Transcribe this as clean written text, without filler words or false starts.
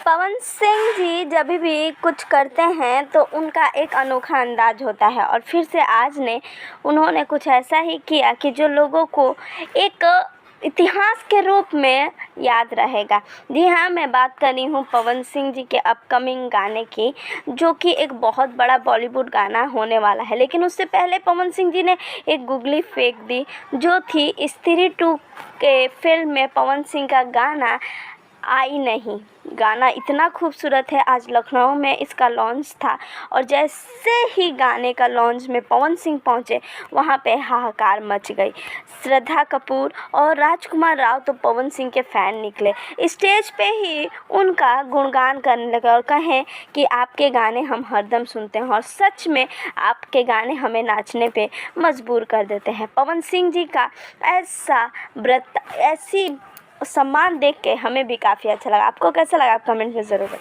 पवन सिंह जी जब भी कुछ करते हैं तो उनका एक अनोखा अंदाज होता है और फिर से आज ने उन्होंने कुछ ऐसा ही किया कि जो लोगों को एक इतिहास के रूप में याद रहेगा। जी हाँ, मैं बात कर रही हूँ पवन सिंह जी के अपकमिंग गाने की, जो कि एक बहुत बड़ा बॉलीवुड गाना होने वाला है। लेकिन उससे पहले पवन सिंह जी ने एक गूगली फेंक दी, जो थी स्त्री 2 के फिल्म में पवन सिंह का गाना आई नहीं। गाना इतना खूबसूरत है। आज लखनऊ में इसका लॉन्च था और जैसे ही गाने का लॉन्च में पवन सिंह पहुंचे, वहां पे हाहाकार मच गई। श्रद्धा कपूर और राजकुमार राव तो पवन सिंह के फ़ैन निकले, स्टेज पे ही उनका गुणगान करने लगे और कहें कि आपके गाने हम हरदम सुनते हैं और सच में आपके गाने हमें नाचने पे मजबूर कर देते हैं। पवन सिंह जी का ऐसा व्रत, ऐसी सम्मान देख के हमें भी काफ़ी अच्छा लगा। आपको कैसा लगा, आप कमेंट में ज़रूर बताएं।